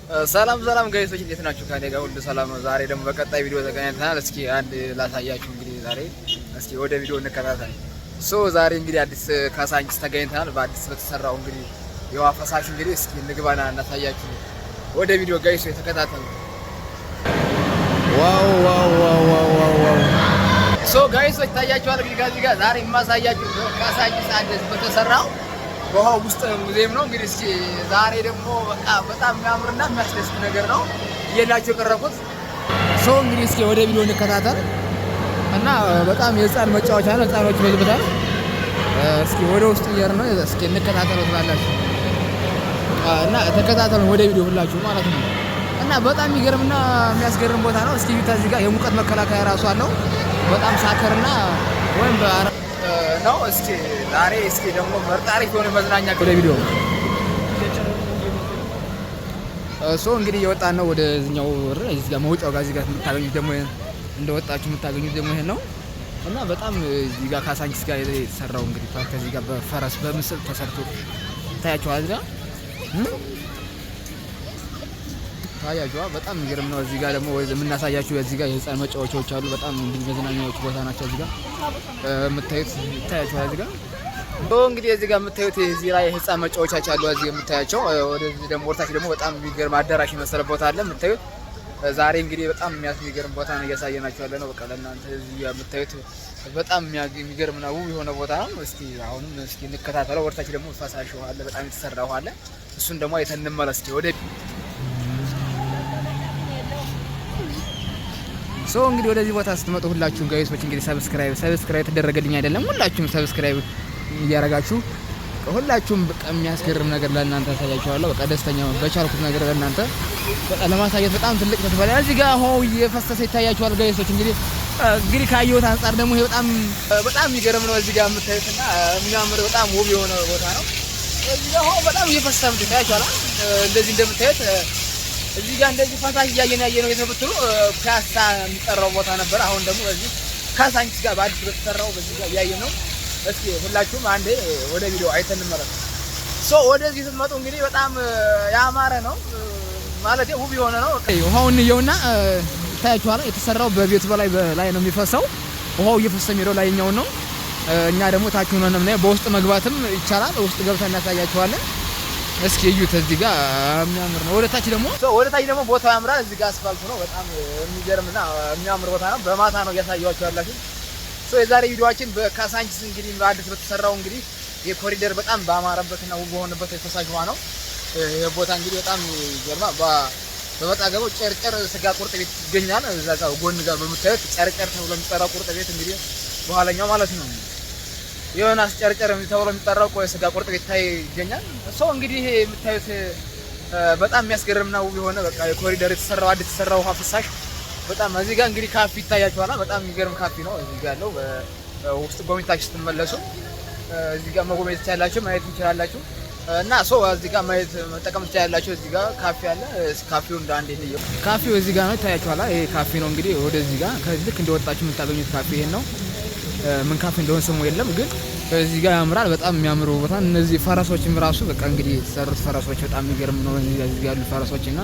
ሰላም ጋይሶች እንዴት ናችሁ? ከኔ ጋር ሁሉ ሰላም ነው። ዛሬ ደግሞ በቀጣይ ቪዲዮ ተገናኝተናል። እስኪ አንድ ላሳያችሁ እንግዲህ ዛሬ እስኪ ወደ ቪዲዮ እንከታተል። ዛሬ እንግዲህ አዲስ ካሳንቺስ ተገናኝተናል። በአዲስ በተሰራው እንግዲህ የውሃ ፈሳሽ እንግዲህ እስኪ እንግባና እናሳያችሁ። ወደ ቪዲዮ ጋይሶች ተከታተሉ። ዋው ጋይሶች ታያችኋል። እንግዲህ ከዚህ ጋር ዛሬ የማሳያችሁ ካሳንቺስ አዲስ በተሰራው በውሃ ውስጥ ሙዚየም ነው። እንግዲህ እስኪ ዛሬ ደግሞ በጣም የሚያምርና የሚያስደስት ነገር ነው እየላችሁ የቀረብኩት። እንግዲህ እስኪ ወደ ቪዲዮ እንከታተል እና በጣም የህፃን መጫወቻ ነው። ህፃኖች ይበዙበታል። እስኪ ወደ ውስጥ እየሄድን ነው። እስኪ እንከታተለው ትላላችሁ እና ተከታተሉ ወደ ቪዲዮ ሁላችሁ ማለት ነው። እና በጣም የሚገርምና የሚያስገርም ቦታ ነው። እስኪ እዚህ ጋር የሙቀት መከላከያ ራሱ አለው። በጣም ሳከርና ወይም ነው። እስኪ ዛሬ እስኪ ደግሞ መርጣሪ የሆነ መዝናኛ ወደ ቪዲዮ እንግዲህ እየወጣን ነው ወደዚህኛው እዚህ ጋር መውጫው ጋር እዚህ ጋር የምታገኙት ደግሞ እንደወጣችሁ የምታገኙት ደግሞ ይሄን ነው እና በጣም እዚህ ጋር ካሳንቺስ ጋር የተሰራው እንግዲህ ፓርክ እዚህ ጋር በፈረስ በምስል ተሰርቶ ታያችኋል። እዚህ ጋር ታያችኋ በጣም የሚገርም ነው። እዚህ ጋር ደግሞ የምናሳያችሁ እዚህ ጋር የህፃን መጫወቻዎች አሉ። በጣም እንግዲህ መዝናኛዎች ቦታ ናቸው። እዚህ ጋር የምታዩት ታያችኋል። እዚህ ጋር እንግዲህ እዚህ ጋር የምታዩት እዚህ ላይ የህፃን መጫወቻዎች አሉ። እዚህ የምታያቸው ወደዚህ ደግሞ ወርታች ደግሞ በጣም የሚገርም አዳራሽ የመሰለ ቦታ አለ የምታዩት። ዛሬ እንግዲህ በጣም የሚገርም ቦታ ነው እያሳየናችሁ ያለ ነው። በቃ ለእናንተ እዚህ የምታዩት በጣም የሚገርምና ውብ የሆነ ቦታ ነው። እስኪ አሁንም እስኪ እንከታተለው። ወርታች ደግሞ ፈሳሽ ውሃ አለ፣ በጣም የተሰራ ውሃ አለ። እሱን ደግሞ አይተን እንመለስ እስኪ ወደ እንግዲህ ወደዚህ ቦታ ስትመጡ ሁላችሁም ጋይሶች እንግዲህ ሰብስክራይብ ተደረገልኝ አይደለም፣ ሁላችሁም ሰብስክራይብ እያደረጋችሁ ሁላችሁም በቃ የሚያስገርም ነገር ለእናንተ አሳያችኋለሁ። በቃ ደስተኛ በቻልኩት ነገር ለእናንተ በቃ ለማሳየት በጣም ትልቅ ተስፋ ላይ እዚህ ጋር ውሃው እየፈሰሰ ይታያችኋል ጋይሶች። እንግዲህ ካየሁት አንጻር ደግሞ ይሄ በጣም የሚገርም ነው። እዚህ ጋር የምታዩትና የሚያምር በጣም ውብ የሆነ ቦታ ነው። እዚህ ጋር ውሃው በጣም እየፈሰሰ ይታያችኋል። እንደዚህ እንደምታዩት እዚህ ጋር እንደዚህ ፈሳሽ ያየነው የተብትሩ ፒያሳ የሚጠራው ቦታ ነበር። አሁን ደግሞ እዚህ ካሳንቺስ ጋር በአዲስ በተሰራው በዚህ ጋር ያየን ነው። እስኪ ሁላችሁም አንዴ ወደ ቪዲዮ አይተን እንመለስ። ወደዚህ ስትመጡ እንግዲህ በጣም ያማረ ነው ማለት ውብ የሆነ ነው። ውሃውን እንየውና ታያችኋል። የተሰራው በቤቱ በላይ ነው የሚፈሰው። ውሃው እየፈሰሰ የሚሄደው ላይኛውን ነው። እኛ ደግሞ ታች ሆነን ነው የምናየው። በውስጥ መግባትም ይቻላል። ውስጥ ገብተን እናሳያችኋለን። እስኪ እዩት። እዚህ ጋር የሚያምር ነው። ወደ ታች ደግሞ ቦታው ያምራል። እዚህ ጋር አስፋልቱ ነው። በጣም የሚገርምና የሚያምር ቦታ ነው። በማታ ነው እያሳየኋችሁ ያላችሁ። የዛሬ ቪዲዮአችን በካሳንቺስ እንግዲህ በአዲስ በተሰራው እንግዲህ የኮሪደር በጣም ባማረበትና ውብ በሆነበት የፈሳሽ ውሃ ነው። ይሄ ቦታ እንግዲህ በጣም ይገርማል። በመጣገበው ጨርጨር ስጋ ቁርጥ ቤት ይገኛል። እዛ ጋር ጎን ጋር በምታዩት ጨርጨር ተብሎ የሚጠራው ቁርጥ ቤት እንግዲህ በኋላኛው ማለት ነው ዮናስ ጨርጨር ተብሎ የሚጠራው ስጋ ቁርጥ ቤት ይገኛል። እንግዲህ ይሄ የምታዩት በጣም የሚያስገርምና ውብ የሆነ በቃ የኮሪደር የተሰራው አዲስ የተሰራው ውሃ ፍሳሽ በጣም እዚህ ጋር እንግዲህ ካፌ ይታያችኋል። በጣም የሚገርም ካፌ ነው። እዚህ ጋር ያለው ውስጥ ጎብኝታችሁ ስትመለሱ እዚህ ጋር መጎብኘት ትችላላችሁ፣ ማየት ትችላላችሁ እና እዚህ ጋር ማየት መጠቀም ትችላላችሁ። እዚህ ጋው ካፌ አለ። ካፌው እንደ አንድ ነው። ካፌው እዚህ ጋር ነው ይታያችኋል። ይሄ ካፌ ነው እንግዲህ ወደዚህ ጋር ከዚህ ልክ እንደወጣችሁ የምታገኙት ካፌ ይሄን ነው። ምን ካፌ እንደሆነ ስሙ የለም፣ ግን እዚህ ጋር ያምራል። በጣም የሚያምሩ ቦታ እነዚህ ፈረሶችም ራሱ በቃ እንግዲህ የተሰሩት ፈረሶች በጣም የሚገርም ነው። እዚህ ጋር ያሉ ፈረሶችና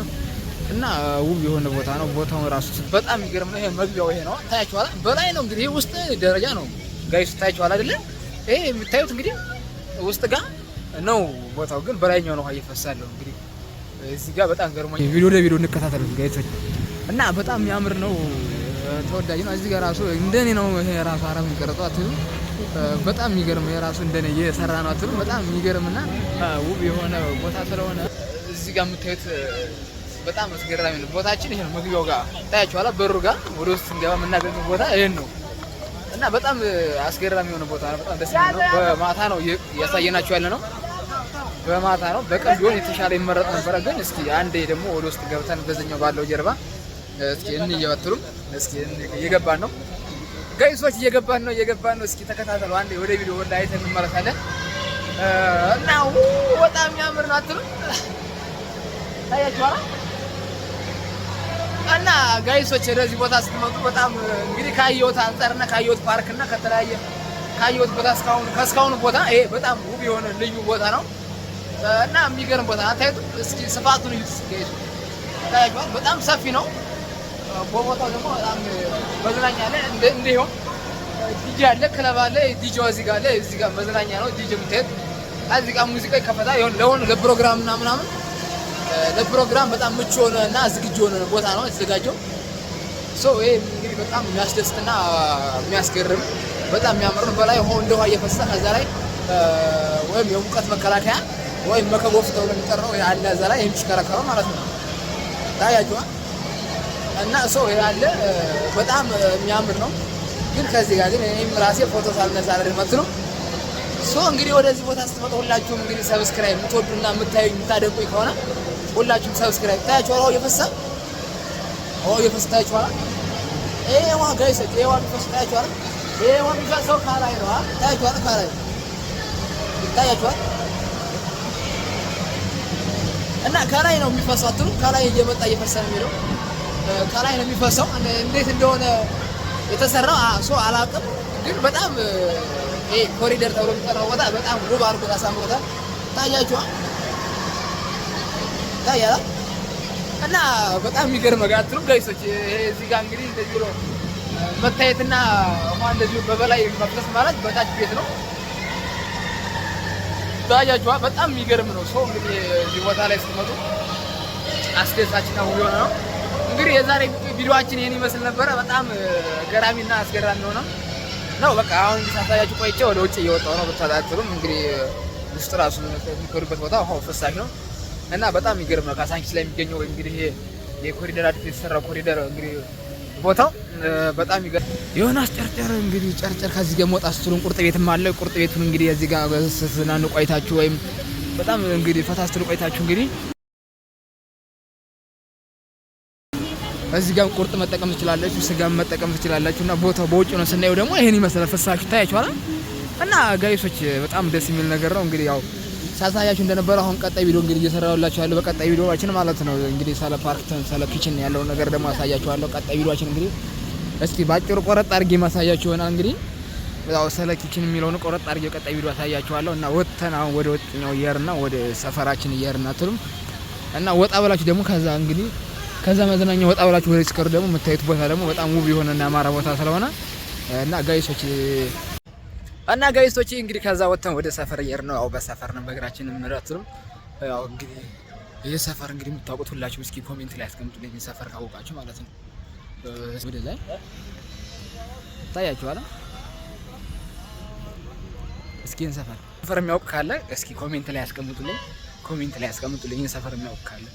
ውብ የሆነ ቦታ ነው። ቦታው ራሱ በጣም የሚገርም ነው። ይሄ መግቢያው ይሄ ነው ታያችኋል። በላይ ነው እንግዲህ ውስጥ ደረጃ ነው ጋይስ ታያችኋል አይደለ? ይሄ የምታዩት እንግዲህ ውስጥ ጋር ነው ቦታው፣ ግን በላይኛው ነው እየፈሳለው እንግዲህ እዚህ ጋር በጣም ገርሞኝ ቪዲዮ ለቪዲዮ እንከታተሉ ጋይሶች እና በጣም የሚያምር ነው። ተወዳጅ ነው። እዚህ ጋር ራሱ እንደኔ ነው። ይሄ ራሱ አረብ የሚቀርጸው አትሉ በጣም የሚገርም የራሱ እንደኔ እየሰራ ነው አትሉ በጣም የሚገርምና ውብ የሆነ ቦታ ስለሆነ እዚህ ጋር የምታዩት በጣም አስገራሚ ነው። ቦታችን ይሄ ነው። መግቢያው ጋር ታያችኋል። በሩ ጋር ወደ ውስጥ ስንገባ የምናገኘው ቦታ ይሄን ነው እና በጣም አስገራሚ የሆነ ቦታ ነው። በጣም ደስ የሚል ነው። በማታ ነው ያሳየናችሁ ያለ ነው። በማታ ነው። በቀን ቢሆን የተሻለ ይመረጥ ነበረ፣ ግን እስኪ አንዴ ደግሞ ወደ ውስጥ ገብተን በዛኛው ባለው ጀርባ እስኪ እንየዋትሉም። እስኪ እየገባን ነው ጋይሶች፣ እየገባን ነው። እስኪ ተከታተሉ አንዴ ወደ ቪዲዮ ወደ አይተን እንመለሳለን እና በጣም የሚያምር ነው አትሉ ታያችኋል። እና ጋይሶች ወደዚህ ቦታ ስትመጡ በጣም እንግዲህ ካየሁት አንፃርና ካየሁት ፓርክና ከተለያየ ካየሁት ቦታ እስካሁን ቦታ ይሄ በጣም ውብ የሆነ ልዩ ቦታ ነው እና የሚገርም ቦታ ነው። ታዩት እስኪ ስፋቱን እዩት ጋይሶች። ታያችኋል። በጣም ሰፊ ነው። ቦታው ደግሞ በጣም መዝናኛ አለ። እንዲሁም ዲጄ አለ፣ ክለብ አለ። ዲጄው እዚህ ጋር አለ። እዚህ ጋር መዝናኛ ነው። ዲጄ የምታዩት እዚህ ጋር ሙዚቃ ይከፈታል። ለሆነ ለፕሮግራም እና ምናምን ለፕሮግራም በጣም ምቹ የሆነ እና ዝግጁ የሆነ ቦታ ነው የተዘጋጀው። ይሄ እንግዲህ በጣም የሚያስደስትና የሚያስገርም በጣም የሚያምር ነው። በላይ እንደ ውሃ እየፈሰሰ ከዛ ላይ ወይም የሙቀት መከላከያ ወይም መከቦፍ ተብሎ የሚጠራው ያለ እዛ ላይ የሚሽከረከረው ማለት ነው። ታያችኋል። እና ያለ በጣም የሚያምር ነው። ግን ከዚህ ጋር ግን እኔም ራሴ ፎቶ ሳልነሳ አልመት ነው። እንግዲህ ወደዚህ ቦታ ስትመጡ ሁላችሁም እንግዲህ ሰብስክራይብ የምትወዱና የምታደንቁኝ ከሆነ ሁላችሁም ሰብስክራይብ ታያችኋል። የፈሰሰ ታያችኋል። ይሄዋ ጋይስ ይሄዋ የሚፈሰው ታያችኋል። ይሄዋ የሚፈሰው ከላይ ነው። ታያችኋል። ከላይ ታያችኋል። እና ከላይ ነው የሚፈሰው አትሉ። ከላይ እየመጣ እየፈሰሰ ነው የሚለው። ከላይ ነው የሚፈሰው። እንዴት እንደሆነ የተሰራው አላውቅም። ግን በጣም ይሄ ኮሪደር ተብሎ የሚጠራው ቦታ በጣም ውብ አድርጎ አሳምሮታል። ታያችኋል። ታያላ እና በጣም የሚገርም ነገር አትሉም ጋይሶች? እዚህ ጋር እንግዲህ እንደዚህ ብሎ መታየትና ውሃ እንደዚህ በበላይ መፍሰስ ማለት በታች ቤት ነው። ታያችኋል። በጣም የሚገርም ነው። እንግዲህ እዚህ ቦታ ላይ ስትመጡ አስደሳችና ውብ የሆነ ነው። እንግዲህ የዛሬ ቪዲዮአችን ይሄን ይመስል ነበረ። በጣም ገራሚና አስገራሚ ነው። በቃ አሁን እንግዲህ ሳሳያችሁ ቆይቼ ወደ ውጭ እየወጣሁ ነው። ብታታትሉም እንግዲህ ውስጥ ራሱ የሚኮሪበት ቦታ ውሃው ፍሳሽ ነው እና በጣም የሚገርም ነው። ካሳንቺስ ላይ የሚገኘው እንግዲህ የኮሪደር አዲስ የተሰራው ኮሪደር እንግዲህ ቦታው በጣም ይገርም የሆነ አስጨርጨር እንግዲህ ጨርጨር ከዚህ ጋር መውጣት ስትሉን ቁርጥ ቤትም አለ። ቁርጥ ቤቱን እንግዲህ እዚህ ጋር ስትዝናኑ ቆይታችሁ ወይም በጣም እንግዲህ ፈታ ስትሉ ቆይታችሁ እንግዲህ እዚህ ጋር ቁርጥ መጠቀም ትችላላችሁ፣ ስጋም መጠቀም ትችላላችሁ። እና ቦታው በውጭ ነው ስናየው ደግሞ ይሄን ይመስላል። ፍሳሹ ታያችኋል። እና ጋይሶች በጣም ደስ የሚል ነገር ነው። እንግዲህ ያው ሳሳያችሁ እንደነበረ አሁን ቀጣይ ቪዲዮ እንግዲህ እየሰራሁላችሁ ያለው በቀጣይ ቪዲዮአችን ማለት ነው። እንግዲህ ስለ ፓርክተን ስለ ኪችን ያለውን ነገር ደግሞ አሳያችኋለሁ። ቀጣይ ቪዲዮአችን እንግዲህ እስኪ ባጭሩ ቆረጥ አድርጌ ማሳያችሁ ይሆናል። እንግዲህ ያው ስለ ኪችን የሚለውን ቆረጥ አድርጌ ቀጣይ ቪዲዮ አሳያችኋለሁ። እና ወጥተን አሁን ወደ ወጥኛው እየርና ወደ ሰፈራችን እየርና አትሉም። እና ወጣ ብላችሁ ደግሞ ከዛ መዝናኛ ወጣ ብላችሁ ወደ ስከሩ ደግሞ የምታዩት ቦታ ደግሞ በጣም ውብ የሆነና ያማረ ቦታ ስለሆነ እና ጋይሶች እንግዲህ ከዛ ወጥተን ወደ ሰፈር እየሄድን ነው። ያው በሰፈር ነው በእግራችን እንመራጥሩም። ያው እንግዲህ ይሄ ሰፈር እንግዲህ የምታውቁት ሁላችሁም እስኪ ኮሜንት ላይ አስቀምጡልኝ፣ ሰፈር ካወቃችሁ ማለት ነው። ወደ ላይ ታያችኋል። እስኪ ሰፈር የሚያውቅ ካለ እስኪ ኮሜንት ላይ አስቀምጡልኝ፣ ሰፈር የሚያውቅ ካለ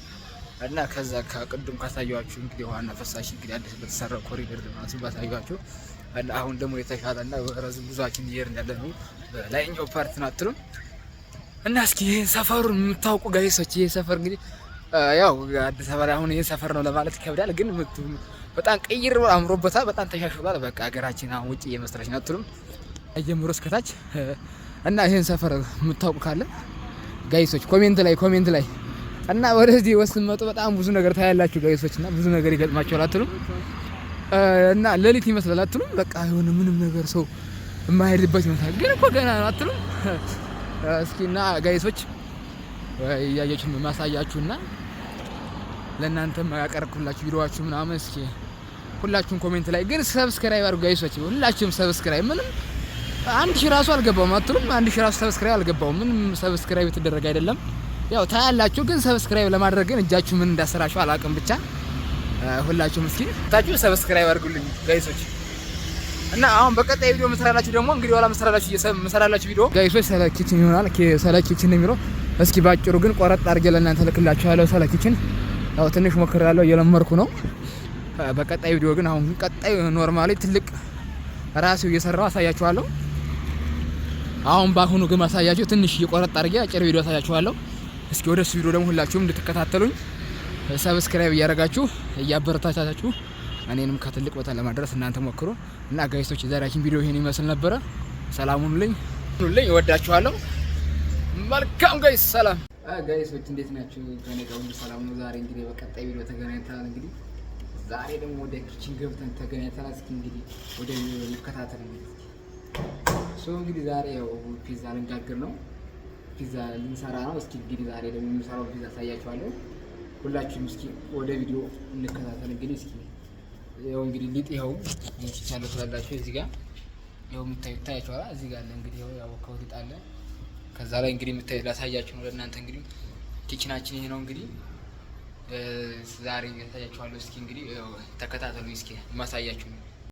እና ከዛ ከቅድም ካሳያችሁ እንግዲህ ዋና ፈሳሽ እንግዲህ አዲስ በተሰራው ኮሪደር ማለት ነው ባሳያችሁ። እና አሁን ደግሞ የተሻለና ረዝም ጉዟችን እየሄድን ያለ ነው በላይኛው ፓርት ነው አትሉም። እና እስኪ ይሄ ሰፈሩን የምታውቁ ጋይሶች ይሄ ሰፈር እንግዲህ ያው አዲስ አበባ ላይ አሁን ይሄ ሰፈር ነው ለማለት ይከብዳል፣ ግን በጣም ቀይር አምሮበታል፣ በጣም ተሻሽሏል። በቃ ሀገራችን አሁን ውጪ እየመሰለች ነው አትሉም ጀምሮ እስከታች። እና ይሄን ሰፈር የምታውቁ ካለ ጋይሶች ኮሜንት ላይ እና ወደዚህ ወስመጡ በጣም ብዙ ነገር ታያላችሁ ጋይሶች፣ እና ብዙ ነገር ይገጥማችኋል አትሉም። እና ሌሊት ይመስላል አትሉም። በቃ የሆነ ምንም ነገር ሰው የማይሄድበት ይመስላል፣ ግን እኮ ገና ነው አትሉም። እስኪና ጋይሶች እያያችሁ ማሳያችሁና ለእናንተም ያቀርብኩላችሁ ቪዲዮዋችሁ ምናምን እስኪ ሁላችሁም ኮሜንት ላይ ግን ሰብስክራይብ አድርጉ ጋይሶች። ሁላችሁም ሰብስክራይብ ምንም 1000 ራሱ አልገባውም አትሉም። 1000 ራሱ ሰብስክራይብ አልገባውም። ምንም ሰብስክራይብ የተደረገ አይደለም። ያው ታያላችሁ፣ ግን ሰብስክራይብ ለማድረግ ግን እጃችሁ ምን እንዳሰራችሁ አላውቅም። ብቻ ሁላችሁም እስኪ ታችሁ ሰብስክራይብ አድርጉልኝ ጋይሶች። እና አሁን በቀጣይ ቪዲዮ መስራላችሁ ደግሞ እንግዲህ ዋላ መስራላችሁ ቪዲዮ ጋይሶች ስለ ኪችን ይሆናል። ስለ ኪችን ነው የሚለው። እስኪ ባጭሩ ግን ቆረጥ አድርጌ ለእናንተ ልክላችኋለሁ። ስለ ኪችን ያው ትንሽ ሞክሬያለሁ፣ እየለመርኩ ነው። በቀጣይ ቪዲዮ ግን አሁን ቀጣይ ኖርማሊ ትልቅ ራሴው እየሰራው አሳያችኋለሁ። አሁን ባሁኑ ግን ማሳያችሁ ትንሽ እየቆረጥ አድርጌ አጭር ቪዲዮ አሳያችኋለሁ። እስኪ ወደሱ ቪዲዮ ደግሞ ሁላችሁም እንድትከታተሉኝ ሰብስክራይብ እያደረጋችሁ እያበረታታችሁ እኔንም ከትልቅ ቦታ ለማድረስ እናንተ ሞክሩ። እና ጋይሶች የዛሬያችን ቪዲዮ ይሄን ይመስል ነበረ። ሰላም ሁኑልኝ፣ እወዳችኋለሁ። መልካም ጋይስ፣ ሰላም ጋይሶች፣ እንዴት ናችሁ? ከኔ ጋር ሁሉ ሰላም ነው። ዛሬ እንግዲህ በቀጣይ ቪዲዮ ተገናኝተናል። እንግዲህ ዛሬ ደግሞ ወደ ኪችን ገብተን ተገናኝተናል። እስኪ እንግዲህ ወደ ይከታተሉ። እንግዲህ ዛሬ ያው ፒዛ ልንጋግር ነው፣ ፒዛ ልንሰራ ነው። እስኪ እንግዲህ ዛሬ ደግሞ የምሰራው ፒዛ አሳያችኋለሁ። ሁላችሁም እስኪ ወደ ቪዲዮ እንከታተል። እንግዲህ እስኪ ያው እንግዲህ ሊጥ ይኸው ይቻለው ስላላችሁ እዚህ ጋር ያው የምታዩት ታያችኋል። እዚህ ጋር አለ እንግዲህ ያው ከወዲጥ አለ። ከዛ ላይ እንግዲህ የምታዩት ላሳያችሁ ነው ለእናንተ እንግዲህ ኪችናችን ይሄ ነው እንግዲህ ዛሬ ታያችኋለሁ። እስኪ እንግዲህ ተከታተሉ እስኪ ማሳያችሁ ነው።